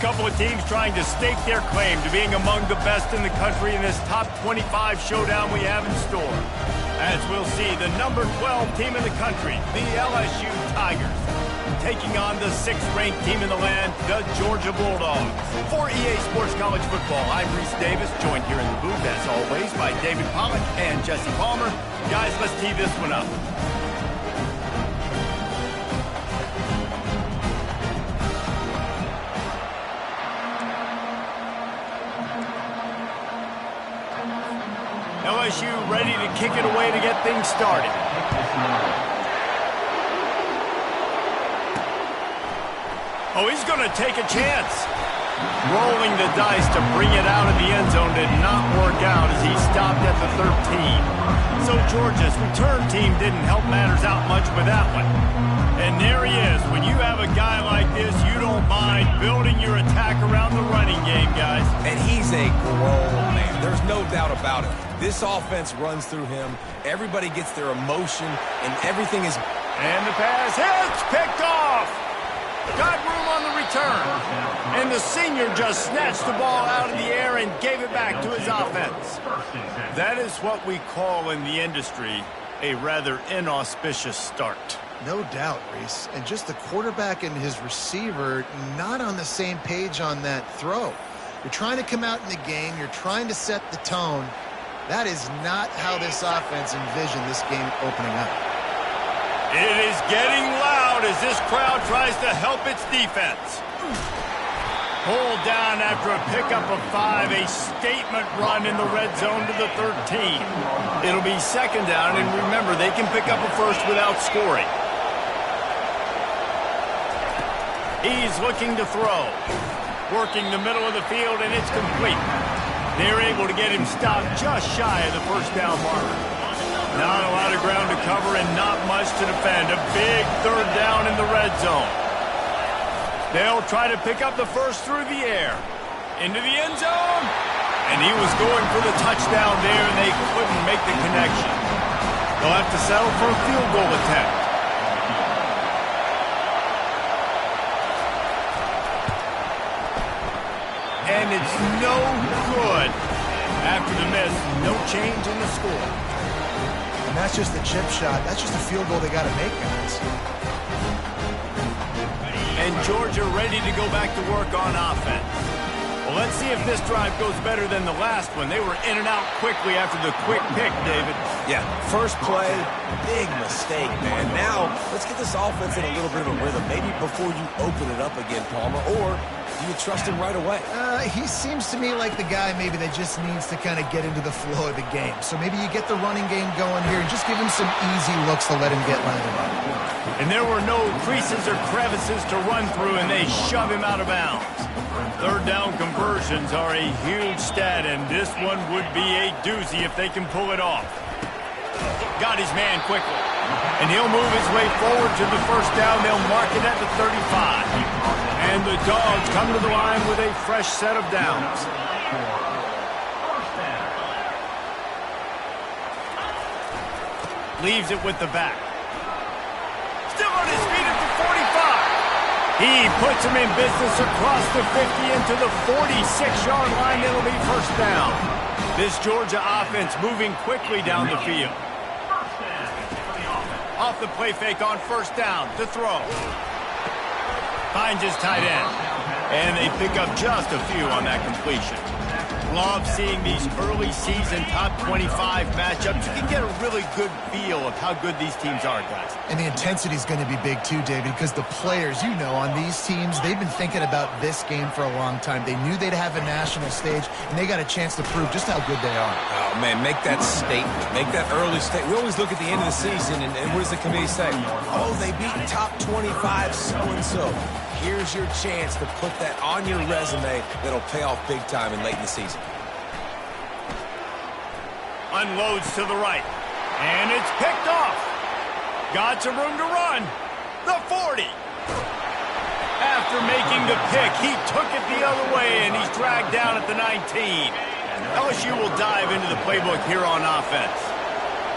couple of teams trying to stake their claim to being among the best in the country in this top 25 showdown we have in store. As we'll see, the number 12 team in the country, the LSU Tigers, taking on the 6th-ranked team in the land, the Georgia Bulldogs. For EA Sports College Football, I'm Reese Davis, joined here in the booth, as always, by David Pollack and Jesse Palmer. Guys, let's tee this one up. LSU ready to kick it away to get things started. Oh, he's going to take a chance. Rolling the dice to bring it out of the end zone did not work out as he stopped at the 13. So Georgia's return team didn't help matters out much with that one. And there he is. When you have a guy like this, you don't mind building your attack around the running game, guys. And he's a grown man. There's no doubt about it. This offense runs through him. Everybody gets their emotion, and everything is... And the pass hits, picked off. Got room on the return. And the senior just snatched the ball out of the air and gave it back to his offense. That is what we call in the industry a rather inauspicious start. No doubt, Reese. And just the quarterback and his receiver not on the same page on that throw. You're trying to come out in the game. You're trying to set the tone. That is not how this offense envisioned this game opening up. It is getting loud as this crowd tries to help its defense. Pulled down after a pickup of 5, a statement run in the red zone to the 13. It'll be 2nd down, and remember, they can pick up a first without scoring. He's looking to throw. Working the middle of the field, and it's complete. They're able to get him stopped just shy of the 1st down marker. Not a lot of ground to cover and not much to defend. A big 3rd down in the red zone. They'll try to pick up the first through the air. Into the end zone. And he was going for the touchdown there, and they couldn't make the connection. They'll have to settle for a field goal attempt. And it's no good. After the miss, no change in the score. And that's just the chip shot. That's just a field goal they got to make, guys. And Georgia ready to go back to work on offense. Well, let's see if this drive goes better than the last one. They were in and out quickly after the quick pick, David. Yeah, first play, big mistake, man. Now, let's get this offense in a little bit of a rhythm. Maybe before you open it up again, Palmer, or do you trust him right away? He seems to me like the guy maybe that just needs to kind of get into the flow of the game. So maybe you get the running game going here and just give him some easy looks to let him get landed on. And there were no creases or crevices to run through, and they shove him out of bounds. 3rd down conversions are a huge stat, and this one would be a doozy if they can pull it off. Got his man quickly. And he'll move his way forward to the 1st down. They'll mark it at the 35. And the Dogs come to the line with a fresh set of downs. Leaves it with the back. Still on his feet at the 45. He puts him in business across the 50 into the 46-yard line. It'll be 1st down. This Georgia offense moving quickly down the field. Off the play fake on 1st down to throw. Finds his tight end. And they pick up just a few on that completion. Love seeing these early season top 25 matchups. You can get a really good feel of how good these teams are, guys. And the intensity is going to be big too, David, because the players, you know, on these teams, they've been thinking about this game for a long time. They knew they'd have a national stage, and they got a chance to prove just how good they are. Oh, man, make that statement. Make that early statement. We always look at the end of the season, and what does the committee say? Oh, they beat top 25 so-and-so. Here's your chance to put that on your resume that'll pay off big time and late in the season. Unloads to the right. And it's picked off. Got some room to run. The 40. After making the pick, he took it the other way, and he's dragged down at the 19. LSU will dive into the playbook here on offense.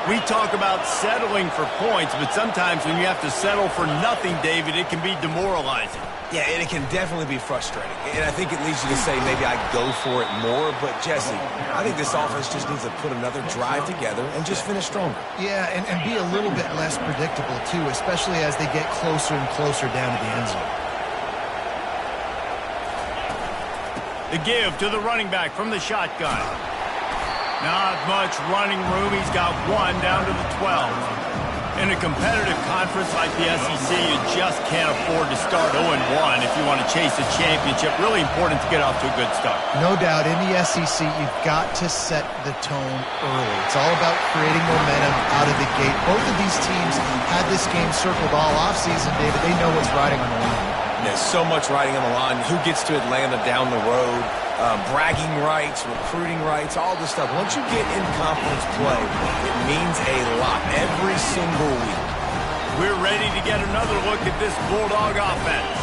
We talk about settling for points, but sometimes when you have to settle for nothing, David, it can be demoralizing. Yeah, and it can definitely be frustrating. And I think it leads you to say maybe I go for it more. But, Jesse, I think this offense just needs to put another drive together and just finish stronger. Yeah, and be a little bit less predictable, too, especially as they get closer and closer down to the end zone. The give to the running back from the shotgun. Not much running room. He's got one down to the 12. In a competitive conference like the SEC, you just can't afford to start 0-1 if you want to chase a championship. Really important to get off to a good start. No doubt, in the SEC, you've got to set the tone early. It's all about creating momentum out of the gate. Both of these teams had this game circled all offseason, David. They know what's riding on the line. There's so much riding on the line. Who gets to Atlanta down the road? Bragging rights, recruiting rights, all this stuff. Once you get in conference play, it means a lot every single week. We're ready to get another look at this Bulldog offense.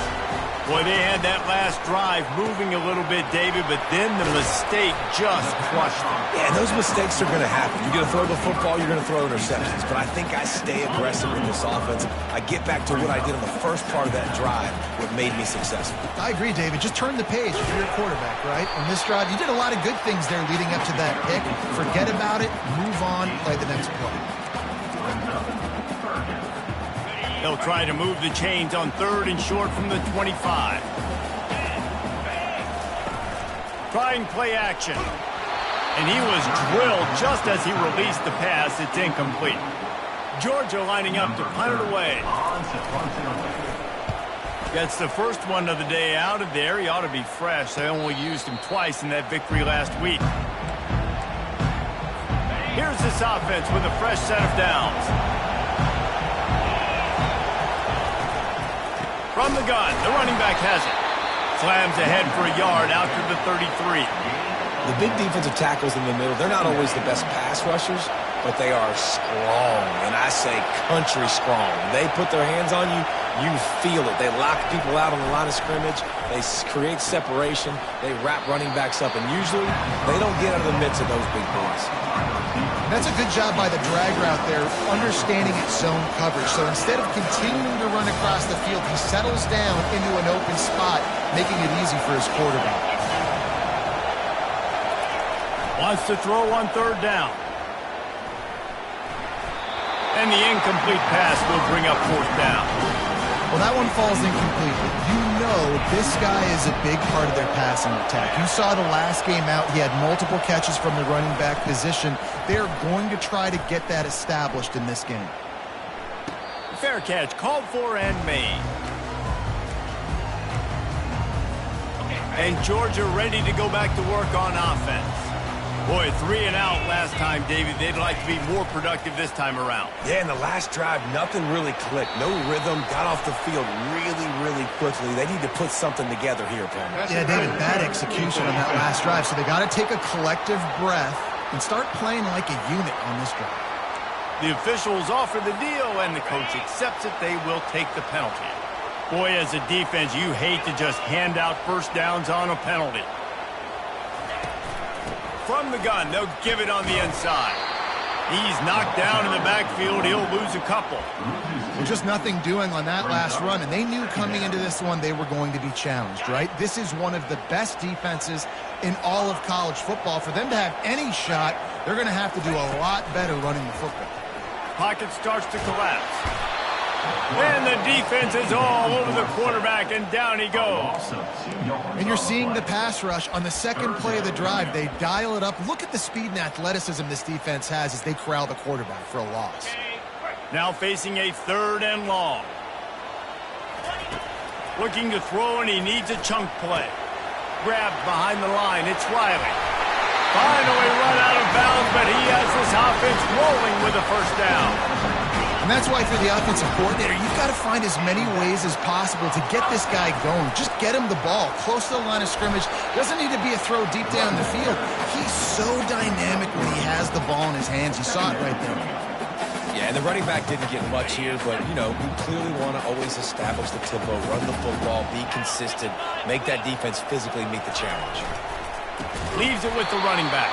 Boy, they had that last drive moving a little bit, David, but then the mistake just crushed them. Yeah, and those mistakes are going to happen. You're going to throw the football, you're going to throw interceptions. But I think I stay aggressive with this offense. I get back to what I did on the first part of that drive, what made me successful. I agree, David. Just turn the page if you're a quarterback, right? On this drive, you did a lot of good things there leading up to that pick. Forget about it, move on, play the next play. They'll try to move the chains on 3rd and short from the 25. Trying play action. And he was drilled just as he released the pass. It's incomplete. Georgia lining up to punt it away. Gets the first one of the day out of there. He ought to be fresh. They only used him twice in that victory last week. Here's this offense with a fresh set of downs. From the gun, the running back has it. Slams ahead for a yard out to the 33. The big defensive tackles in the middle, they're not always the best pass rushers, but they are strong, and I say country strong. They put their hands on you, you feel it. They lock people out on the line of scrimmage. They create separation. They wrap running backs up, and usually they don't get out of the midst of those big boys. That's a good job by the drag route there, understanding its zone coverage. So instead of continuing to run across the field, he settles down into an open spot, making it easy for his quarterback. Wants to throw on 3rd down. And the incomplete pass will bring up 4th down. Well, that one falls incomplete. You know this guy is a big part of their passing attack. You saw the last game out. He had multiple catches from the running back position. They're going to try to get that established in this game. Fair catch, called for and made. And Georgia ready to go back to work on offense. Boy, 3 and out last time, David. They'd like to be more productive this time around. Yeah, in the last drive, nothing really clicked. No rhythm, got off the field really quickly. They need to put something together here, opponent. Yeah, David, bad execution on that last drive. So they got to take a collective breath and start playing like a unit on this drive. The officials offer the deal, and the coach accepts it. They will take the penalty. Boy, as a defense, you hate to just hand out first downs on a penalty. From the gun, they'll give it on the inside. He's knocked down in the backfield. He'll lose a couple. Well, just nothing doing on that last run, and they knew coming into this one they were going to be challenged, right? This is one of the best defenses in all of college football. For them to have any shot, they're going to have to do a lot better running the football. Pocket starts to collapse. And the defense is all over the quarterback, and down he goes. And you're seeing the pass rush on the second play of the drive. They dial it up. Look at the speed and athleticism this defense has as they corral the quarterback for a loss. Now facing a 3rd and long. Looking to throw, and he needs a chunk play. Grabbed behind the line. It's Riley. Finally run out of bounds, but he has this offense rolling with a first down. And that's why for the offensive coordinator, you've got to find as many ways as possible to get this guy going. Just get him the ball close to the line of scrimmage. Doesn't need to be a throw deep down the field. He's so dynamic when he has the ball in his hands. You saw it right there. Yeah, and the running back didn't get much here, but, you know, we clearly want to always establish the tempo, run the football, be consistent, make that defense physically meet the challenge. Leaves it with the running back.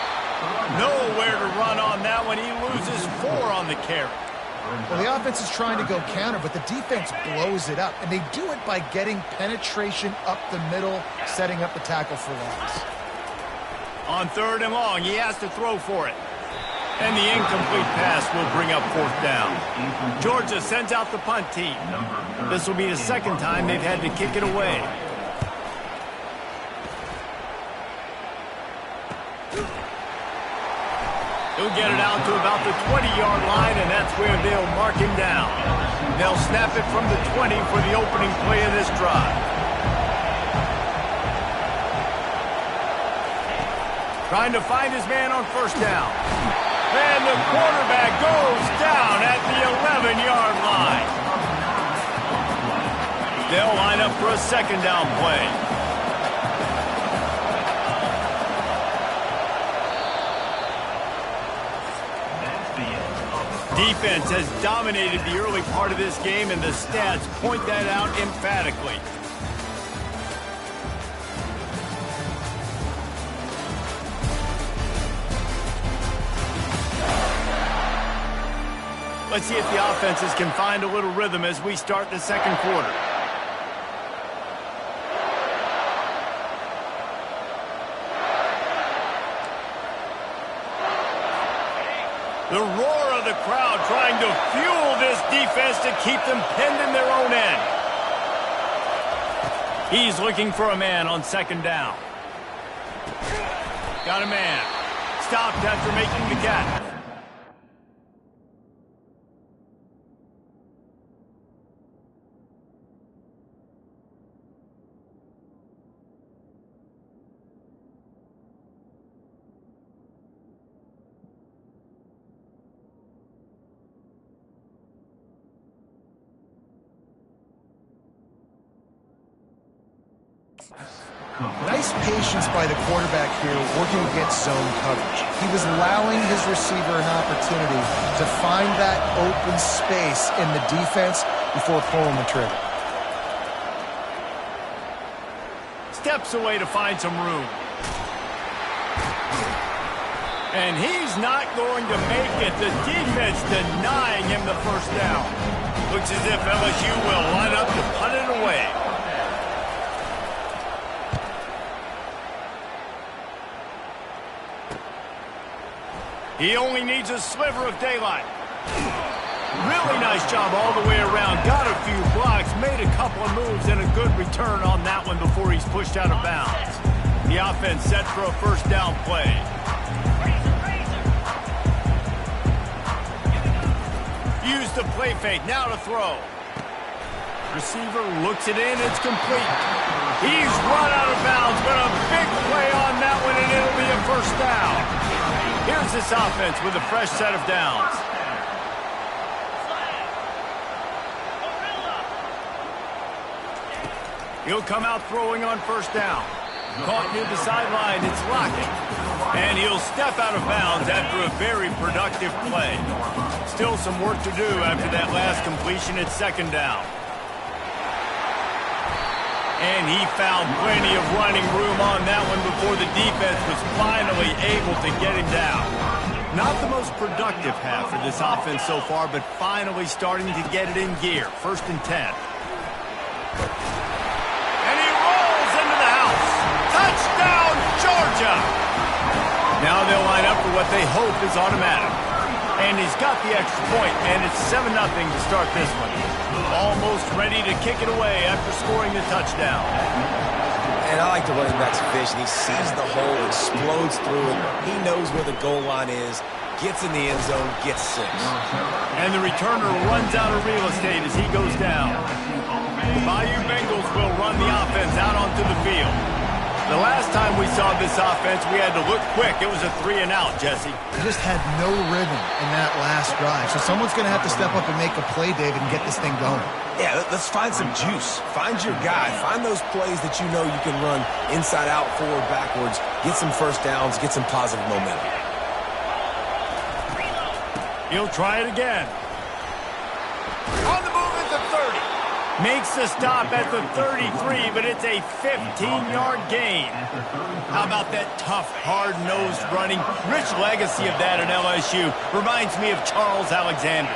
Nowhere to run on that one. He loses 4 on the carry. Well, the offense is trying to go counter, but the defense blows it up, and they do it by getting penetration up the middle, setting up the tackle for loss. On 3rd and long, he has to throw for it. And the incomplete pass will bring up 4th down. Georgia sends out the punt team. This will be the 2nd time they've had to kick it away. He'll get it out to about the 20-yard line, and that's where they'll mark him down. They'll snap it from the 20 for the opening play of this drive. Trying to find his man on 1st down. And the quarterback goes down at the 11-yard line. They'll line up for a 2nd down play. Defense has dominated the early part of this game, and the stats point that out emphatically. Let's see if the offenses can find a little rhythm as we start the 2nd quarter. The roar of the crowd trying to fuel this defense to keep them pinned in their own end. He's looking for a man on 2nd down. Got a man. Stopped after making the catch. Nice patience by the quarterback here working against zone coverage. He was allowing his receiver an opportunity to find that open space in the defense before pulling the trigger. Steps away to find some room. And he's not going to make it. The defense denying him the 1st down. Looks as if LSU will line up to punt it away. He only needs a sliver of daylight. Really nice job all the way around. Got a few blocks, made a couple of moves, and a good return on that one before he's pushed out of bounds. The offense set for a 1st down play. Use the play fake, now to throw. Receiver looks it in, it's complete. He's run out of bounds, but a big play on that one, and it'll be a 1st down. Here's this offense with a fresh set of downs. He'll come out throwing on 1st down. Caught near the sideline, it's Lockett. And he'll step out of bounds after a very productive play. Still some work to do after that last completion at 2nd down. And he found plenty of running room on that one before the defense was finally able to get him down. Not the most productive half for this offense so far, but finally starting to get it in gear. 1st and 10. And he rolls into the house. Touchdown, Georgia! Now they'll line up for what they hope is automatic. And he's got the extra point, and it's 7-0 to start this one. Almost ready to kick it away after scoring the touchdown. And I like the running back's vision. He sees the hole, explodes through it. He knows where the goal line is, gets in the end zone, gets 6. And the returner runs out of real estate as he goes down. The Bayou Bengals will run the offense out onto the field. The last time we saw this offense, we had to look quick. It was a 3-and-out, Jesse. They just had no rhythm in that last drive. So someone's going to have to step up and make a play, David, and get this thing going. Yeah, let's find some juice. Find your guy. Find those plays that you know you can run inside out, forward, backwards. Get some 1st downs. Get some positive momentum. He'll try it again. On the move at the 30. Makes the stop at the 33, but it's a 15-yard gain. How about that tough, hard-nosed running? Rich legacy of that at LSU. Reminds me of Charles Alexander.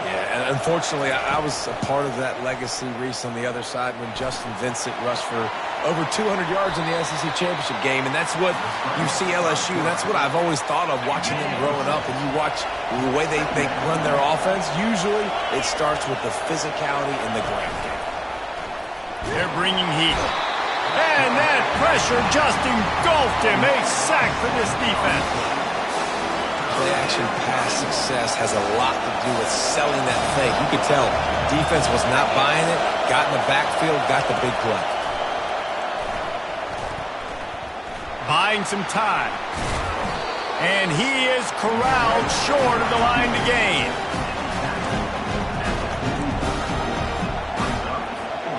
Yeah, and unfortunately, I was a part of that legacy, Reese, on the other side when Justin Vincent rushed for over 200 yards in the SEC Championship game, and that's what you see LSU. That's what I've always thought of watching them growing up, and you watch the way they run their offense. Usually, it starts with the physicality in the ground game. They're bringing heat. And that pressure just engulfed him. A sack for this defense. Play-action pass success has a lot to do with selling that fake. You could tell defense was not buying it, got in the backfield, got the big play. Buying some time. And he is corralled short of the line to gain.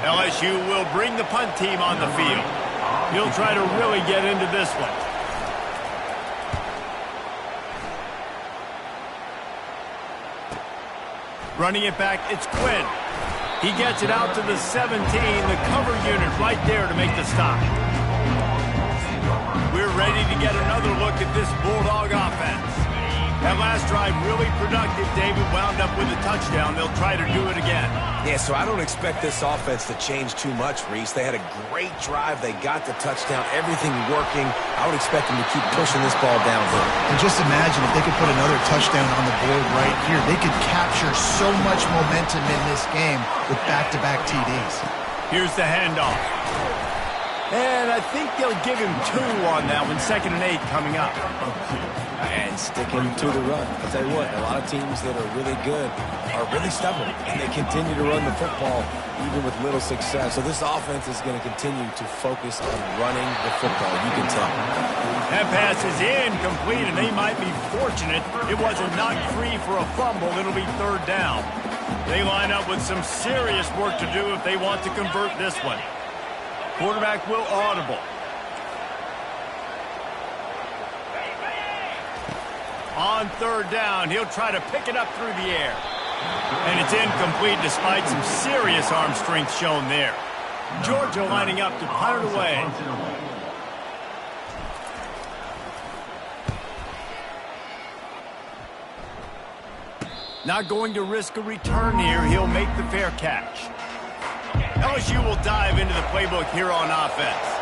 LSU will bring the punt team on the field. He'll try to really get into this one. Running it back, it's Quinn. He gets it out to the 17, the cover unit right there to make the stop. We're ready to get another look at this Bulldog offense. That last drive really productive. David wound up with a touchdown. They'll try to do it again. Yeah, so I don't expect this offense to change too much, Reese. They had a great drive. They got the touchdown. Everything working. I would expect them to keep pushing this ball downhill. And just imagine if they could put another touchdown on the board right here. They could capture so much momentum in this game with back-to-back TDs. Here's the handoff. And I think they'll give him 2 on that one. 2nd and 8 coming up. And sticking to the run. I'll tell you what, a lot of teams that are really good are really stubborn, and they continue to run the football even with little success. So this offense is going to continue to focus on running the football. You can tell. That pass is incomplete, and they might be fortunate it wasn't knocked free for a fumble. It'll be 3rd down. They line up with some serious work to do if they want to convert this one. Quarterback will audible. On 3rd down, he'll try to pick it up through the air. And it's incomplete despite some serious arm strength shown there. Georgia lining up to punt it away. Not going to risk a return here. He'll make the fair catch. LSU will dive into the playbook here on offense.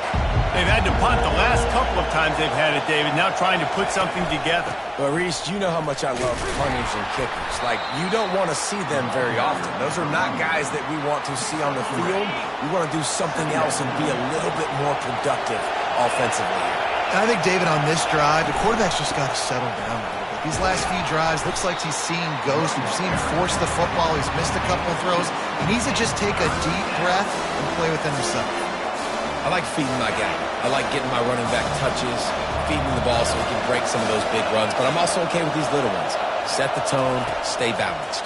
They've had to punt the last couple of times they've had it, David, now trying to put something together. But, Reese, you know how much I love punters and kickers. Like, you don't want to see them very often. Those are not guys that we want to see on the field. We want to do something else and be a little bit more productive offensively. And I think, David, on this drive, the quarterback's just got to settle down a little bit. These last few drives, looks like he's seeing ghosts. We've seen him force the football. He's missed a couple of throws. He needs to just take a deep breath and play within himself. I like feeding my guy. I like getting my running back touches, feeding the ball so he can break some of those big runs. But I'm also okay with these little ones. Set the tone, stay balanced.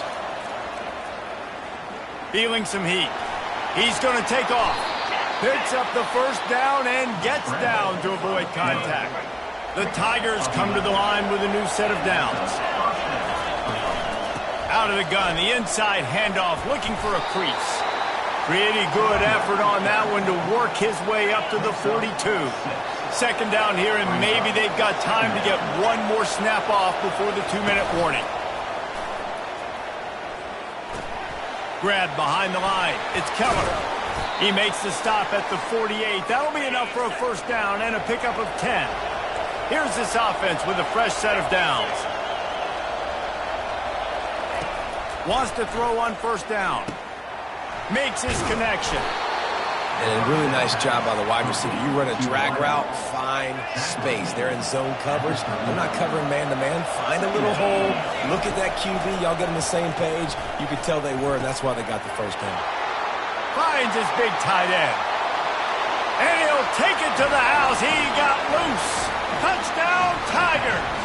Feeling some heat. He's going to take off. Picks up the 1st down and gets down to avoid contact. The Tigers come to the line with a new set of downs. Out of the gun, the inside handoff, looking for a crease. Pretty good effort on that one to work his way up to the 42. 2nd down here, and maybe they've got time to get one more snap off before the 2-minute warning. Grab behind the line. It's Keller. He makes the stop at the 48. That'll be enough for a 1st down and a pickup of 10. Here's this offense with a fresh set of downs. Wants to throw on 1st down. Makes his connection. And a really nice job by the wide receiver. You run a drag route, find space. They're in zone coverage. They're not covering man-to-man. Find a little hole. Look at that QB. Y'all get on the same page. You could tell they were, and that's why they got the 1st down. Finds his big tight end. And he'll take it to the house. He got loose. Touchdown, Tigers.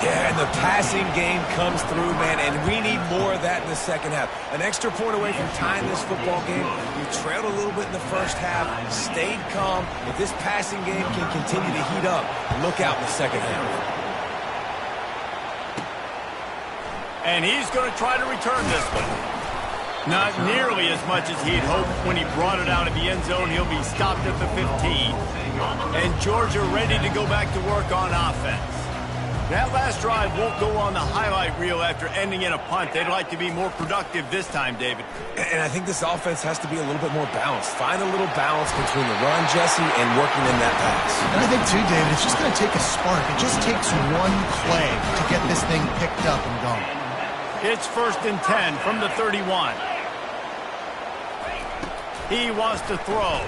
Yeah, and the passing game comes through, man, and we need more of that in the 2nd half. An extra point away from tying this football game. You trailed a little bit in the 1st half, stayed calm. If this passing game can continue to heat up, look out in the 2nd half. And he's going to try to return this one. Not nearly as much as he'd hoped when he brought it out of the end zone. He'll be stopped at the 15. And Georgia ready to go back to work on offense. That last drive won't go on the highlight reel after ending in a punt. They'd like to be more productive this time, David. And I think this offense has to be a little bit more balanced. Find a little balance between the run, Jesse, and working in that pass. And I think, too, David, it's just going to take a spark. It just takes one play to get this thing picked up and going. It's 1st and 10 from the 31. He wants to throw.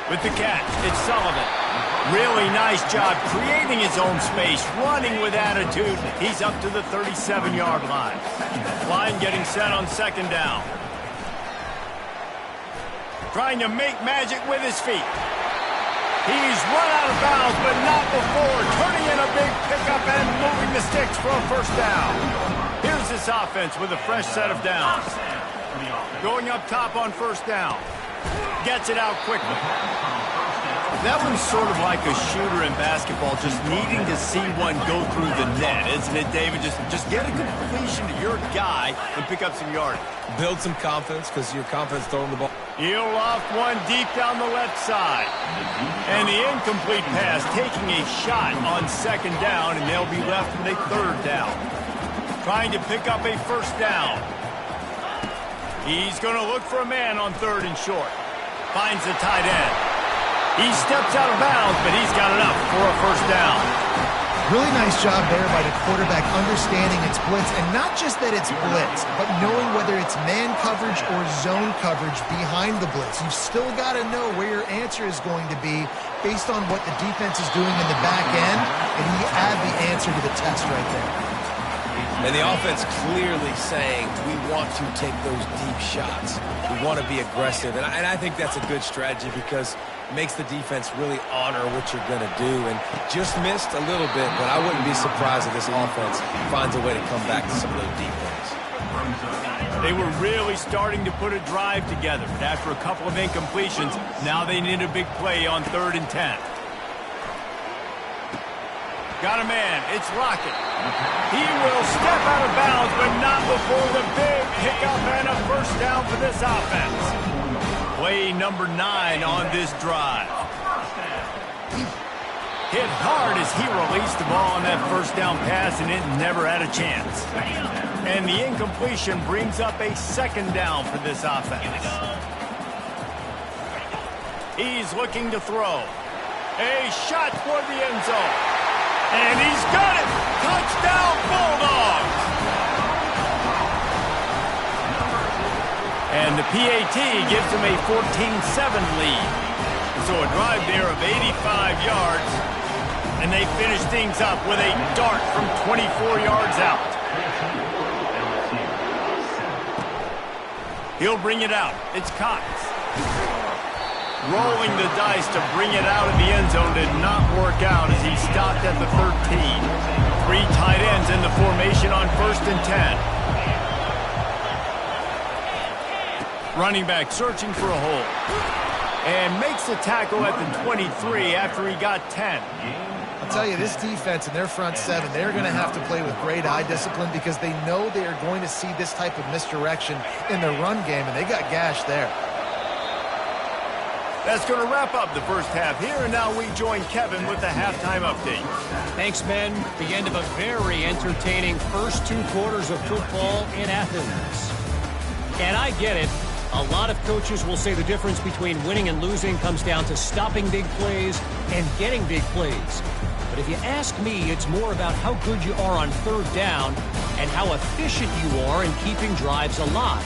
With the catch, it's Sullivan. Really nice job creating his own space, running with attitude. He's up to the 37-yard line. Line getting set on 2nd down. Trying to make magic with his feet. He's run out of bounds, but not before. Turning in a big pickup and moving the sticks for a 1st down. Here's this offense with a fresh set of downs. Going up top on 1st down. Gets it out quickly. That one's sort of like a shooter in basketball, just needing to see one go through the net, isn't it, David? Just get a completion to your guy and pick up some yardage. Build some confidence because your confidence throwing the ball. He'll loft one deep down the left side. And the incomplete pass taking a shot on 2nd down, and they'll be left with a 3rd down. Trying to pick up a 1st down. He's going to look for a man on 3rd and short. Finds the tight end. He steps out of bounds, but he's got enough for a 1st down. Really nice job there by the quarterback understanding it's blitz, and not just that it's blitz, but knowing whether it's man coverage or zone coverage behind the blitz. You've still got to know where your answer is going to be based on what the defense is doing in the back end, and you add the answer to the test right there. And the offense clearly saying, we want to take those deep shots. We want to be aggressive. And I think that's a good strategy because it makes the defense really honor what you're going to do. And just missed a little bit, but I wouldn't be surprised if this offense finds a way to come back to some of those deep ones. They were really starting to put a drive together. But after a couple of incompletions, now they need a big play on 3rd and 10. Got a man. It's Lockett. He will step out of bounds, but not before the big pickup and a 1st down for this offense. Play number 9 on this drive. Hit hard as he released the ball on that 1st down pass, and it never had a chance. And the incompletion brings up a 2nd down for this offense. He's looking to throw. A shot toward the end zone. And he's got it! Touchdown, Bulldogs! And the PAT gives them a 14-7 lead. So a drive there of 85 yards. And they finish things up with a dart from 24 yards out. He'll bring it out. It's Cox. Rolling the dice to bring it out of the end zone did not work out as he stopped at the 13. 3 tight ends in the formation on 1st and 10. Running back searching for a hole. And makes the tackle at the 23 after he got 10. I'll tell you, this defense and their front 7, they're going to have to play with great eye discipline because they know they are going to see this type of misdirection in the run game, and they got gashed there. That's going to wrap up the 1st half here, and now we join Kevin with the halftime update. Thanks, Ben. The end of a very entertaining first 2 quarters of football in Athens. And I get it. A lot of coaches will say the difference between winning and losing comes down to stopping big plays and getting big plays. But if you ask me, it's more about how good you are on 3rd down and how efficient you are in keeping drives alive.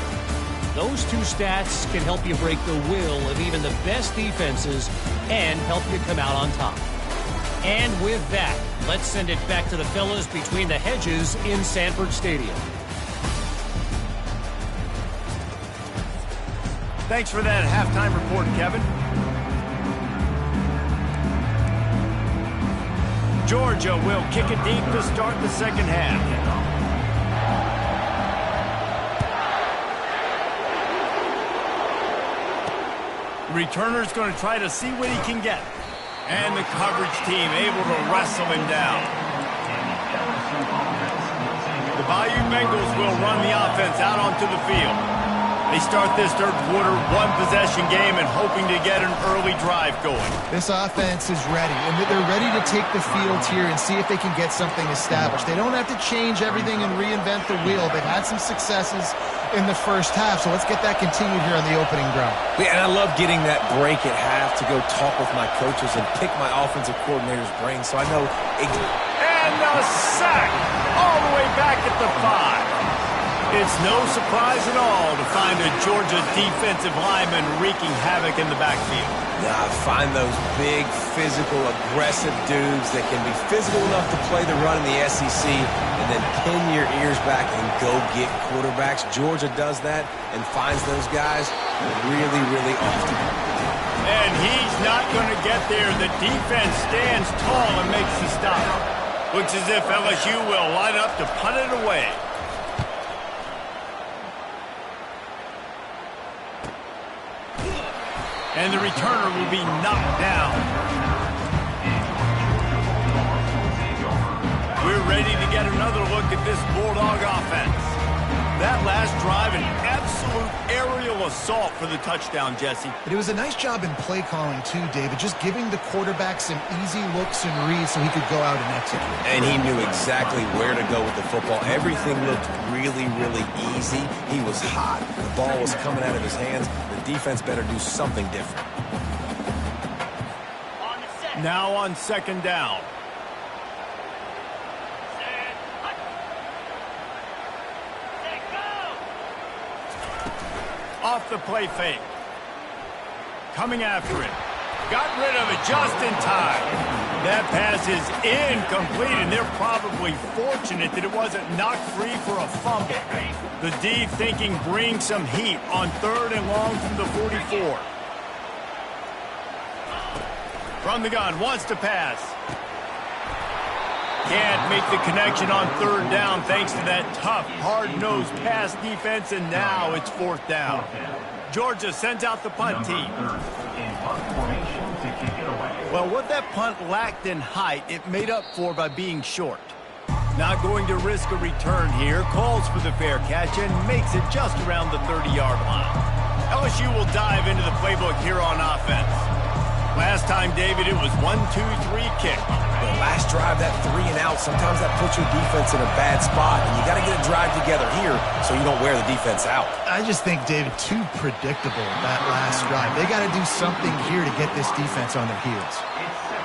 Those 2 stats can help you break the will of even the best defenses and help you come out on top. And with that, let's send it back to the fellas between the hedges in Sanford Stadium. Thanks for that halftime report, Kevin. Georgia will kick it deep to start the 2nd half. Returner's going to try to see what he can get. And the coverage team able to wrestle him down. The Bayou Bengals will run the offense out onto the field. They start this third quarter one-possession game and hoping to get an early drive going. This offense is ready, and they're ready to take the field here and see if they can get something established. They don't have to change everything and reinvent the wheel. They've had some successes in the first half, so let's get that continued here on the opening drive. Yeah, and I love getting that break at half to go talk with my coaches and pick my offensive coordinator's brain so I know And the sack all the way back at the 5. It's no surprise at all to find a Georgia defensive lineman wreaking havoc in the backfield. Nah, find those big, physical, aggressive dudes that can be physical enough to play the run in the SEC and then pin your ears back and go get quarterbacks. Georgia does that and finds those guys really, really often. And he's not going to get there. The defense stands tall and makes the stop. Looks as if LSU will line up to punt it away. And the returner will be knocked down. We're ready to get another look at this Bulldog offense. That last drive, an absolute aerial assault for the touchdown, Jesse. But it was a nice job in play calling too, David, just giving the quarterback some easy looks and reads so he could go out and execute. And he knew exactly where to go with the football. Everything looked really, really easy. He was hot. The ball was coming out of his hands. The defense better do something different. Now on second down. Off the play fake. Coming after it. Got rid of it just in time. That pass is incomplete, and they're probably fortunate that it wasn't knocked free for a fumble. The D thinking bring some heat on third and long from the 44. From the gun, wants to pass. Can't make the connection on third down thanks to that tough, hard-nosed pass defense, and now it's fourth down. Georgia sends out the punt team. Well, what that punt lacked in height, it made up for by being short. Not going to risk a return here, calls for the fair catch and makes it just around the 30-yard line. LSU will dive into the playbook here on offense. Last time, David, it was 1-2-3 kick. The last drive, that 3 and out, sometimes that puts your defense in a bad spot, and you got to get a drive together here so you don't wear the defense out. I just think, David, too predictable that last drive. They got to do something here to get this defense on their heels.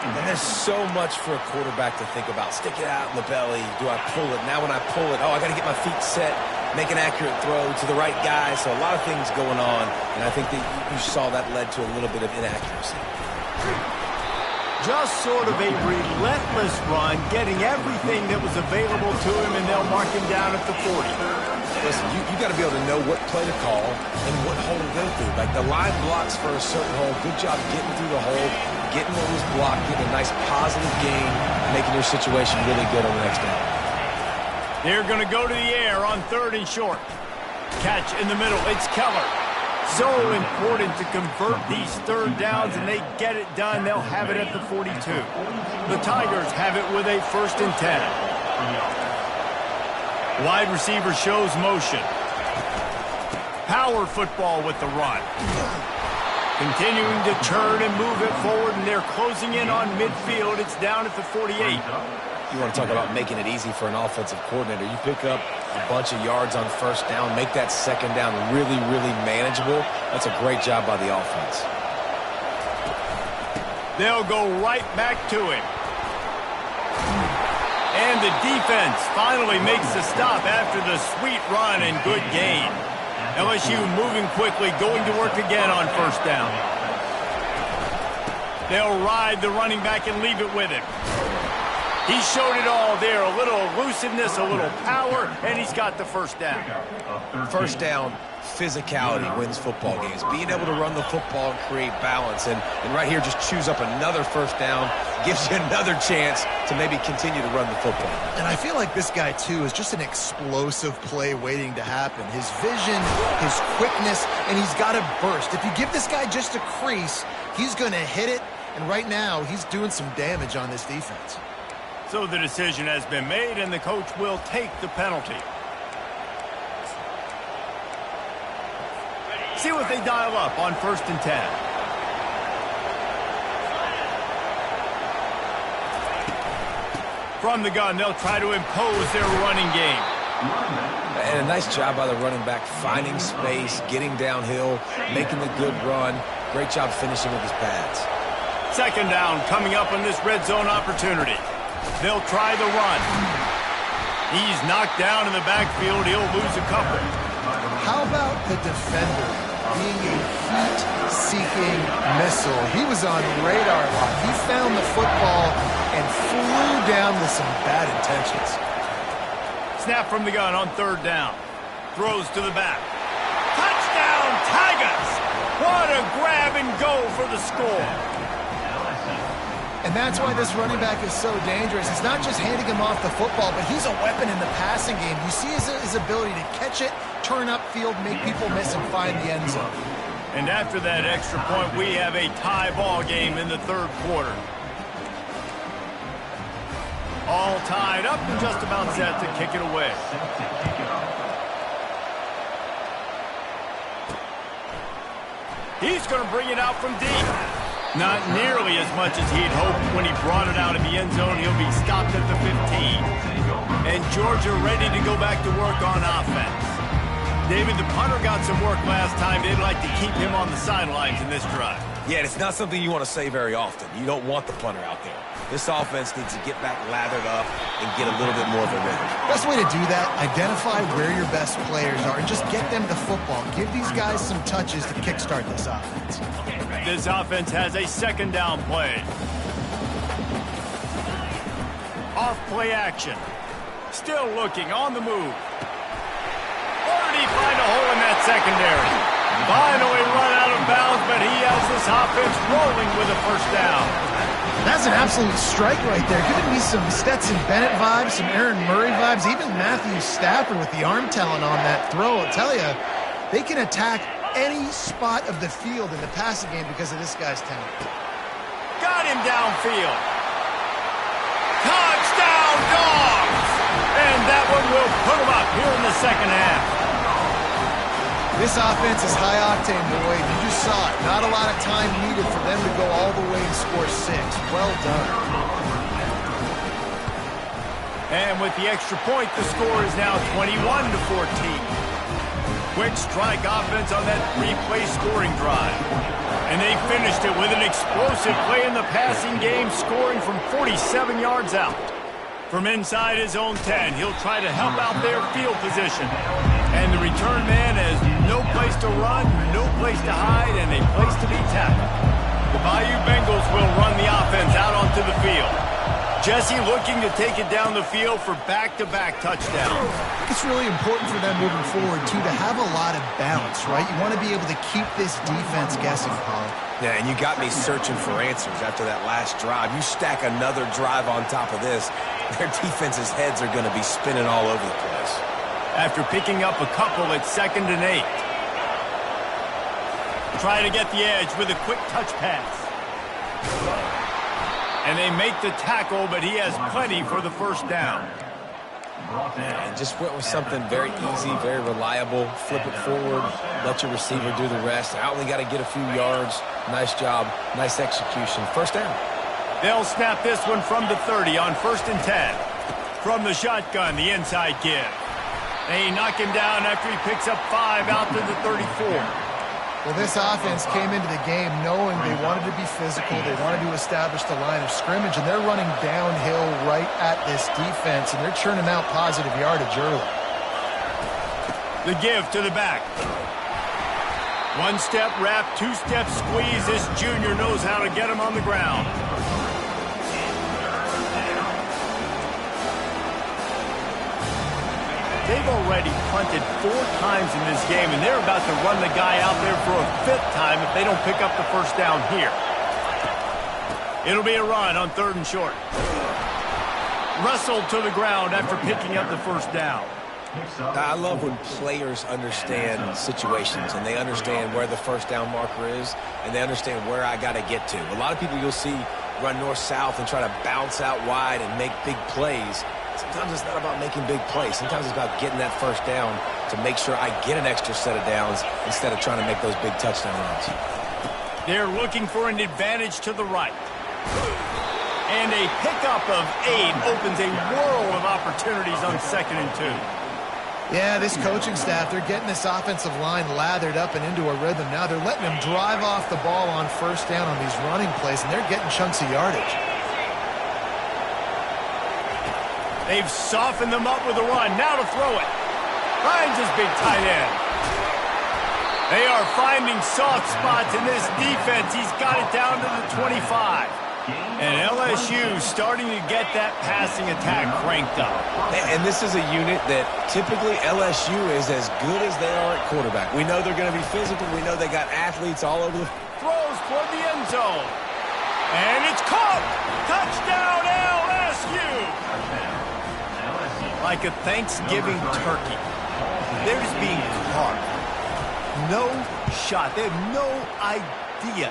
And there's so much for a quarterback to think about. Stick it out in the belly. Do I pull it? Now when I pull it, I got to get my feet set, make an accurate throw to the right guy. So a lot of things going on, and I think that you saw that led to a little bit of inaccuracy. Just sort of a relentless run, getting everything that was available to him, and they'll mark him down at the 40. Listen, you got to be able to know what play to call and what hole to go through. Like the line blocks for a certain hole. Good job getting through the hole, getting what was blocked, getting a nice positive gain, making your situation really good on the next down. They're going to go to the air on third and short. Catch in the middle. It's Keller. So important to convert these third downs, and they get it done. They'll have it at the 42. The Tigers have it with a 1st and 10. Wide receiver shows motion. Power football with the run. Continuing to turn and move it forward, and they're closing in on midfield. It's down at the 48. You want to talk about making it easy for an offensive coordinator. You pick up a bunch of yards on first down, make that second down really, really manageable. That's a great job by the offense. They'll go right back to it. And the defense finally makes the stop after the sweet run and good gain. LSU moving quickly, going to work again on first down. They'll ride the running back and leave it with him. He showed it all there, a little elusiveness, a little power, and he's got the first down. First down, physicality wins football games. Being able to run the football and create balance. And right here, just choose up another first down, gives you another chance to maybe continue to run the football. And I feel like this guy, too, is just an explosive play waiting to happen. His vision, his quickness, and he's got a burst. If you give this guy just a crease, he's going to hit it. And right now, he's doing some damage on this defense. So the decision has been made, and the coach will take the penalty. see what they dial up on 1st and 10. From the gun, they'll try to impose their running game. And a nice job by the running back, finding space, getting downhill, making the good run. Great job finishing with his pads. 2nd down coming up on this red zone opportunity. They'll try the run. He's knocked down in the backfield. He'll lose a couple. How about the defender being a heat-seeking missile? He was on radar lock. He found the football and flew down with some bad intentions. Snap from the gun on 3rd down. Throws to the back. Touchdown, Tigers! What a grab and go for the score. And that's why this running back is so dangerous. It's not just handing him off the football, but he's a weapon in the passing game. You see his ability to catch it, turn upfield, make people miss, and find the end zone. And after that extra point, we have a tie ball game in the 3rd quarter. All tied up and just about set to kick it away. He's going to bring it out from deep. Not nearly as much as he'd hoped when he brought it out of the end zone. He'll be stopped at the 15. And Georgia ready to go back to work on offense. David, the punter got some work last time. They'd like to keep him on the sidelines in this drive. Yeah, it's not something you want to say very often. You don't want the punter out there. This offense needs to get back lathered up and get a little bit more of a rhythm. Best way to do that, identify where your best players are and just get them the football. Give these guys some touches to kickstart this offense. This offense has a 2nd down play. Off play action. Still looking on the move. Or did he find a hole in that secondary? Finally run out of bounds, but he has this offense rolling with a 1st down. That's an absolute strike right there. Giving me some Stetson Bennett vibes, some Aaron Murray vibes, even Matthew Stafford with the arm talent on that throw. I'll tell you, they can attack any spot of the field in the passing game because of this guy's talent. Got him downfield. Touchdown, Dogs! And that one will put him up here in the 2nd half. This offense is high octane, boy. You just saw it. Not a lot of time needed for them to go all the way and score 6. Well done. And with the extra point, the score is now 21-14. Quick strike offense on that 3-play scoring drive. And they finished it with an explosive play in the passing game, scoring from 47 yards out. From inside his own 10, he'll try to help out their field position. And the return man has no place to run, no place to hide, and a place to be tackled. The Bayou Bengals will run the offense out onto the field. Jesse looking to take it down the field for back-to-back touchdowns. I think it's really important for them moving forward, too, to have a lot of balance, right? You want to be able to keep this defense guessing, Paul. Yeah, and you got me searching for answers after that last drive. You stack another drive on top of this, their defense's heads are going to be spinning all over the place. After picking up a couple at 2nd and 8. Try to get the edge with a quick touch pass. And they make the tackle, but he has plenty for the 1st down. And just went with something very easy, very reliable. Flip it forward, let your receiver do the rest. I only got to get a few yards. Nice job, nice execution. 1st down. They'll snap this one from the 30 on 1st and 10. From the shotgun, the inside give. They knock him down after he picks up 5 out to the 34. Well, this offense came into the game knowing they wanted to be physical. They wanted to establish the line of scrimmage, and they're running downhill right at this defense, and they're churning out positive yardage early. The give to the back. 1-step wrap, 2-step squeeze. This junior knows how to get him on the ground. They've already punted 4 times in this game, and they're about to run the guy out there for a 5th time if they don't pick up the 1st down here. It'll be a run on 3rd and short. Wrestled to the ground after picking up the 1st down. I love when players understand situations and they understand where the 1st down marker is and they understand where I got to get to. A lot of people you'll see run north-south and try to bounce out wide and make big plays. Sometimes it's not about making big plays. Sometimes it's about getting that 1st down to to make sure I get an extra set of downs instead of trying to make those big touchdown runs. They're looking for an advantage to the right. And a pickup of 8 opens a world of opportunities on 2nd and 2. Yeah, this coaching staff, they're getting this offensive line lathered up and into a rhythm. Now they're letting them drive off the ball on 1st down on these running plays, and they're getting chunks of yardage. They've softened them up with a run. Now to throw it. Finds his big tight end. They are finding soft spots in this defense. He's got it down to the 25. And LSU starting to get that passing attack cranked up. And this is a unit that typically LSU is as good as they are at quarterback. We know they're going to be physical. We know they got athletes all over the... Throws toward the end zone. And it's caught. Touchdown LSU. Like a Thanksgiving turkey. They're just being carved. No shot. They have no idea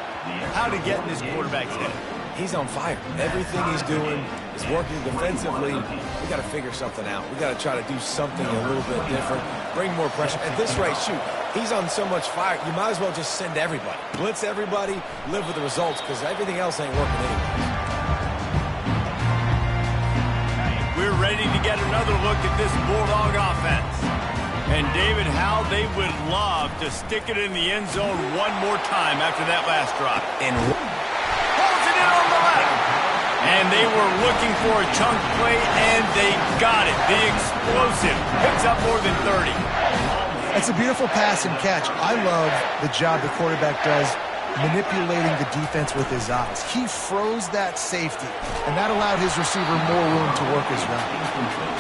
how to get in this quarterback's head. He's on fire. Everything he's doing is working defensively. We got to figure something out. We got to try to do something a little bit different, bring more pressure. At this rate, shoot, he's on so much fire, you might as well just send everybody. Blitz everybody, live with the results, because everything else ain't working anyway. We're ready to get another look at this Bulldog offense. And, David, how they would love to stick it in the end zone one more time after that last drive. And pulls it in on the left. And they were looking for a chunk play, and they got it. The explosive picks up more than 30. That's a beautiful pass and catch. I love the job the quarterback does manipulating the defense with his eyes. He froze that safety, and that allowed his receiver more room to work his route.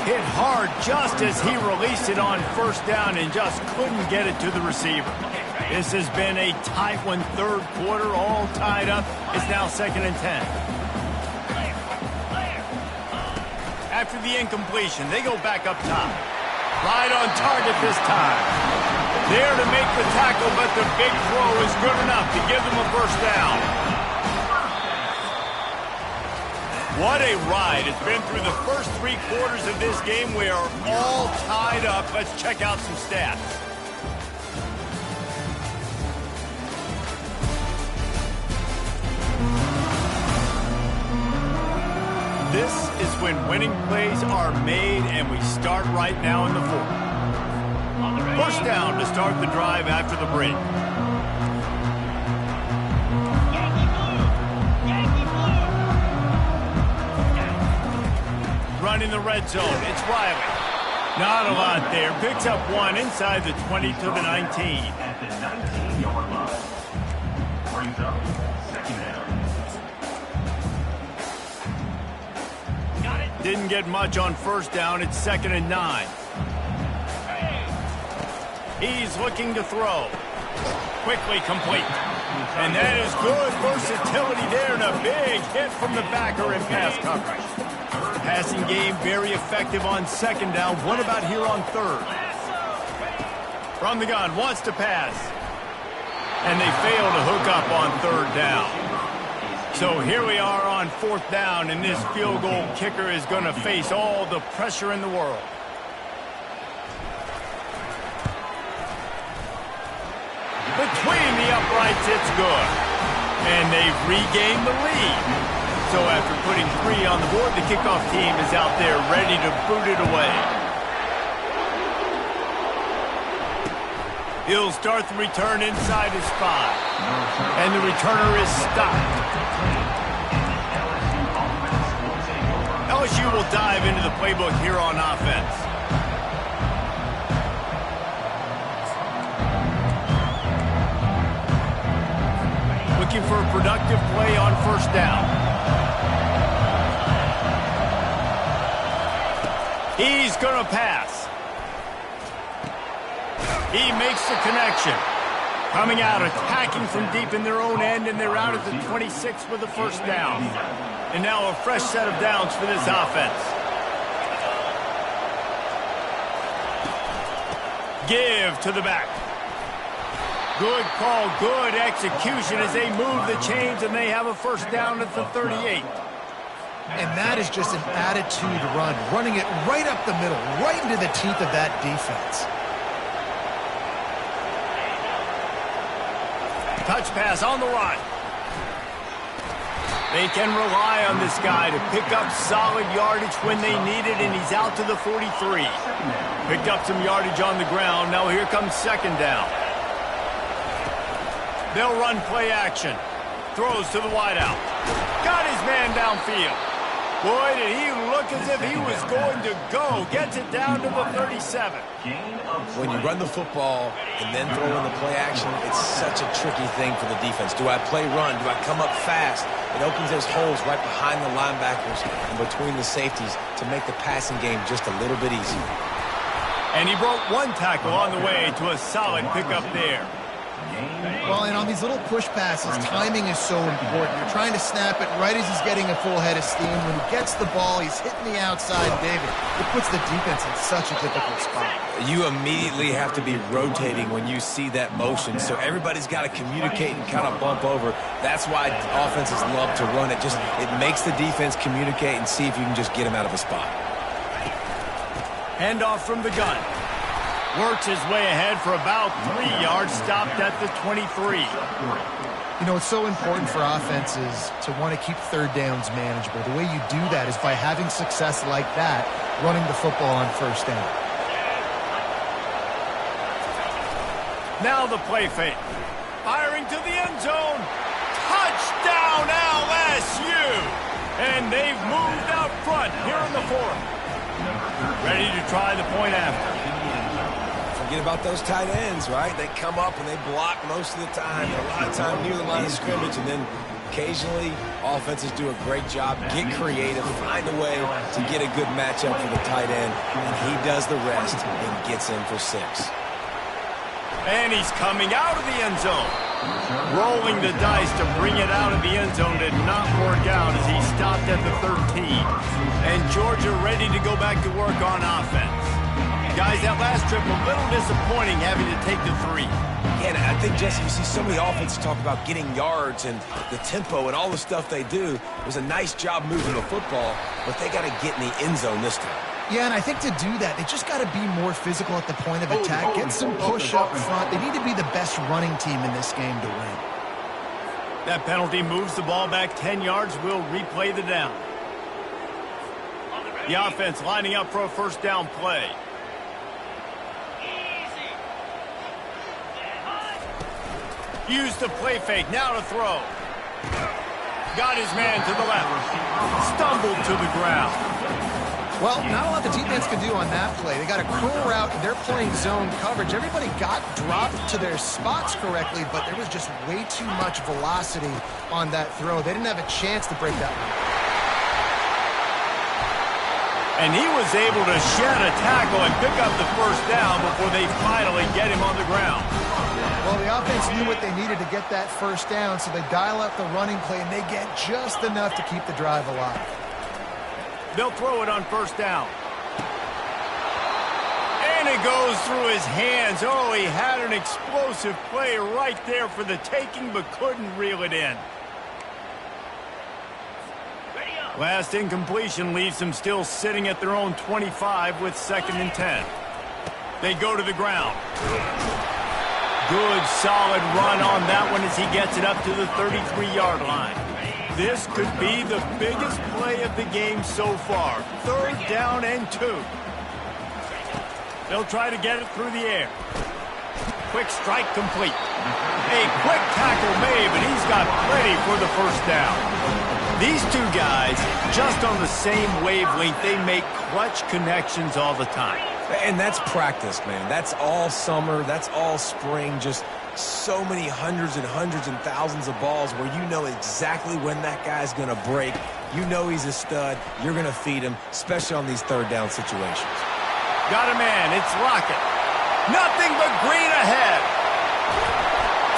Hit hard just as he released it on 1st down and just couldn't get it to the receiver. This has been a tight one, 3rd quarter, all tied up. It's now 2nd and 10. After the incompletion, they go back up top. Right on target this time. There to make the tackle, but the big throw is good enough to give them a 1st down. What a ride. It's been through the first 3 quarters of this game. We are all tied up. Let's check out some stats. This is when winning plays are made, and we start right now in the 4th. 1st down to start the drive after the break. Running the red zone, it's Riley. Not a lot there. Picks up 1 inside the 20 to the 19. At the 19-yard line. Brings up 2nd down. Didn't get much on 1st down. It's 2nd and 9. He's looking to throw. Quickly complete. And that is good versatility there, and a big hit from the backer in pass coverage. Passing game very effective on 2nd down. What about here on 3rd? From the gun, wants to pass. And they fail to hook up on 3rd down. So here we are on 4th down, and this field goal kicker is going to face all the pressure in the world. Between the uprights, it's good. And they've regained the lead. So after putting 3 on the board, the kickoff team is out there ready to boot it away. He'll start the return inside his 5. And the returner is stopped. LSU will dive into the playbook here on offense. Looking for a productive play on 1st down. He's going to pass. He makes the connection. Coming out, attacking from deep in their own end, and they're out at the 26 with the 1st down. And now a fresh set of downs for this offense. Give to the back. Good call, good execution as they move the chains, and they have a 1st down at the 38. And that is just an attitude run, running it right up the middle, right into the teeth of that defense. Touch pass on the run. They can rely on this guy to pick up solid yardage when they need it, and he's out to the 43. Picked up some yardage on the ground. Now here comes second down. They'll run play action. Throws to the wideout. Got his man downfield. Boy, did he look as if he was going to go. Gets it down to the 37. When you run the football and then throw in the play action, it's such a tricky thing for the defense. Do I play run? Do I come up fast? It opens those holes right behind the linebackers and between the safeties to make the passing game just a little bit easier. And he broke one tackle on the way to a solid pickup there. Well, and on these little push passes, timing is so important. You're trying to snap it right as he's getting a full head of steam. When he gets the ball, he's hitting the outside, David. It puts the defense in such a difficult spot. You immediately have to be rotating when you see that motion, so everybody's got to communicate and kind of bump over. That's why offenses love to run it. It makes the defense communicate and see if you can just get him out of a spot. Handoff from the gun. Works his way ahead for about 3 yards, stopped at the 23. You know, it's so important for offenses to want to keep third downs manageable. The way you do that is by having success like that, running the football on first down. Now the play fake. Firing to the end zone. Touchdown LSU! And they've moved out front here in the fourth. Ready to try the point after. Forget about those tight ends, right? They come up and they block most of the time, and a lot of time near the line of scrimmage, and then occasionally offenses do a great job, get creative, find a way to get a good matchup for the tight end, and he does the rest and gets in for 6. And he's coming out of the end zone. Rolling the dice to bring it out of the end zone did not work out as he stopped at the 13. And Georgia ready to go back to work on offense. Guys, that last trip a little disappointing having to take the 3. Yeah, and I think, Jesse, you see so many offenses talk about getting yards and the tempo and all the stuff they do. It was a nice job moving the football, but they got to get in the end zone this time. Yeah, and I think to do that, they just got to be more physical at the point of attack, get some push up front. They need to be the best running team in this game to win. That penalty moves the ball back 10 yards. We'll replay the down. The offense lining up for a first down play. Use the play fake, now to throw. Got his man to the left. Stumbled to the ground. Well, not a lot the defense can do on that play. They got a curl route, and they're playing zone coverage. Everybody got dropped to their spots correctly, but there was just way too much velocity on that throw. They didn't have a chance to break that one. And he was able to shed a tackle and pick up the first down before they finally get him on the ground. Well, the offense knew what they needed to get that first down, so they dial up the running play, and they get just enough to keep the drive alive. They'll throw it on first down. And it goes through his hands. Oh, he had an explosive play right there for the taking, but couldn't reel it in. Last incompletion leaves them still sitting at their own 25 with 2nd and 10. They go to the ground. Good, solid run on that one as he gets it up to the 33-yard line. This could be the biggest play of the game so far. 3rd down and 2. They'll try to get it through the air. Quick strike complete. A quick tackle made, but he's got plenty for the first down. These two guys, just on the same wavelength, they make clutch connections all the time. And that's practice, man. That's all summer. That's all spring. Just so many hundreds and thousands of balls where you know exactly when that guy's going to break. You know he's a stud. You're going to feed him, especially on these 3rd down situations. Got a man. It's Lockett. Nothing but green ahead.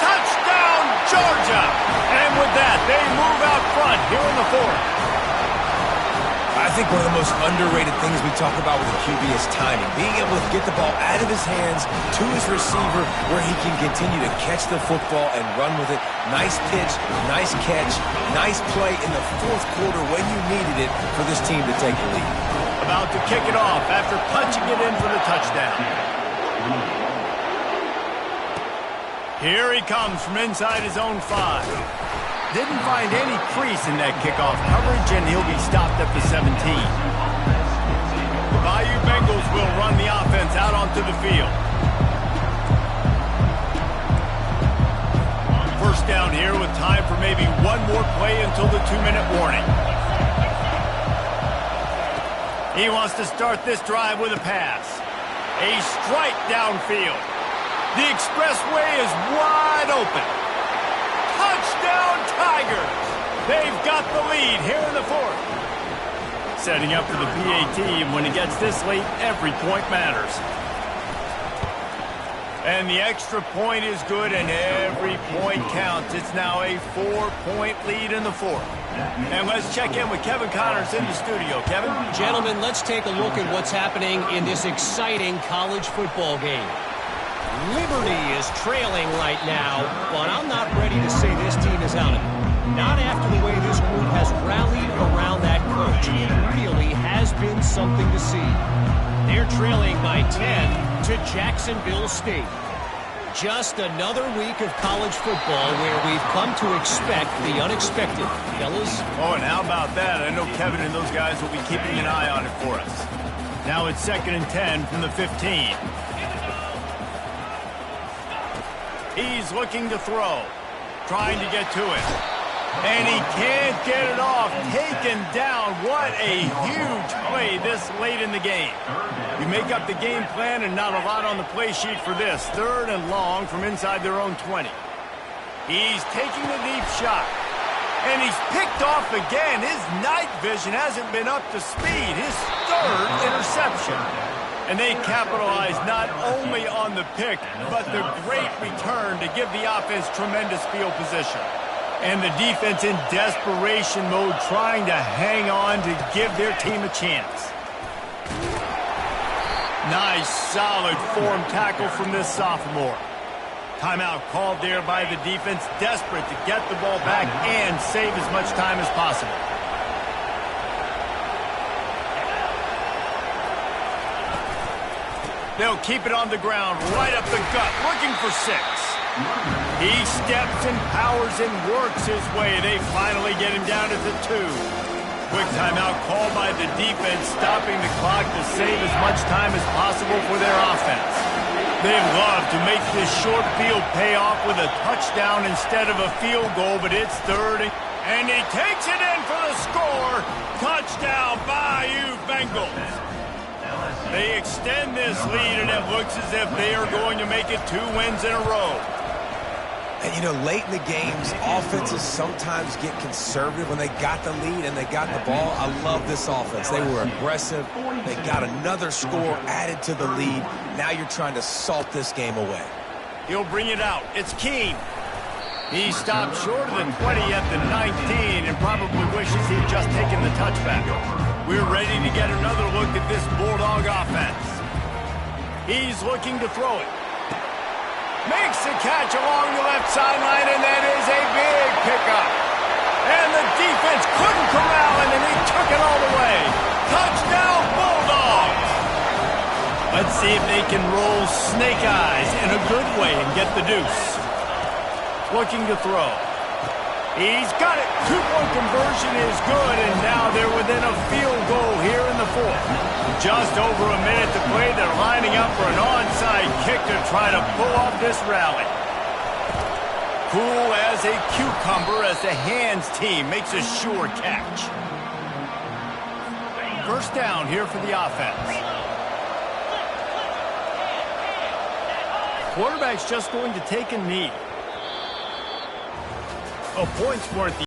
Touchdown, Georgia. And with that, they move out front here in the 4th. I think one of the most underrated things we talk about with a QB is timing. Being able to get the ball out of his hands to his receiver where he can continue to catch the football and run with it. Nice pitch, nice catch, nice play in the 4th quarter when you needed it for this team to take the lead. About to kick it off after punching it in for the touchdown. Here he comes from inside his own 5. Didn't find any crease in that kickoff coverage, and he'll be stopped at the 17. The Bayou Bengals will run the offense out onto the field. First down here with time for maybe one more play until the 2-minute warning. He wants to start this drive with a pass. A strike downfield. The expressway is wide open. Touchdown Tigers! They've got the lead here in the 4th. Setting up for the PAT, and when it gets this late, every point matters. And the extra point is good, and every point counts. It's now a 4-point lead in the 4th. And let's check in with Kevin Connors in the studio. Kevin? Gentlemen, let's take a look at what's happening in this exciting college football game. Liberty is trailing right now, but I'm not ready to say this team is out of it. Not after the way this group has rallied around that coach. It really has been something to see. They're trailing by 10 to Jacksonville State. Just another week of college football where we've come to expect the unexpected. Fellas? Oh, and how about that? I know Kevin and those guys will be keeping an eye on it for us. Now it's 2nd and 10 from the 15. He's looking to throw, trying to get to it. And he can't get it off. Taken down. What a huge play this late in the game. You make up the game plan and not a lot on the play sheet for this. 3rd and long from inside their own 20. He's taking the deep shot. And he's picked off again. His night vision hasn't been up to speed. His 3rd interception. And they capitalize not only on the pick, but the great return to give the offense tremendous field position. And the defense in desperation mode, trying to hang on to give their team a chance. Nice, solid form tackle from this sophomore. Timeout called there by the defense, desperate to get the ball back and save as much time as possible. They'll keep it on the ground, right up the gut, looking for 6. He steps and powers and works his way. They finally get him down at the 2. Quick timeout called by the defense, stopping the clock to save as much time as possible for their offense. They love to make this short field pay off with a touchdown instead of a field goal, but it's 3rd. And he takes it in for the score. Touchdown, Bayou Bengals. They extend this lead, and it looks as if they are going to make it 2 wins in a row. And, you know, late in the games, offenses sometimes get conservative when they got the lead and they got the ball. I love this offense. They were aggressive. They got another score added to the lead. Now you're trying to salt this game away. He'll bring it out. It's Keene. He stopped short of the 20 at the 19 and probably wishes he'd just taken the touchback. We're ready to get another look at this Bulldog offense. He's looking to throw it. Makes the catch along the left sideline, and that is a big pickup. And the defense couldn't corral him, and he took it all the way. Touchdown, Bulldogs! Let's see if they can roll snake eyes in a good way and get the deuce. Looking to throw. He's got it. 2-point conversion is good, and now they're within a field goal here in the 4th. Just over a minute to play. They're lining up for an onside kick to try to pull off this rally. Cool as a cucumber as the hands team makes a sure catch. First down here for the offense. Quarterback's just going to take a knee. Oh, points weren't the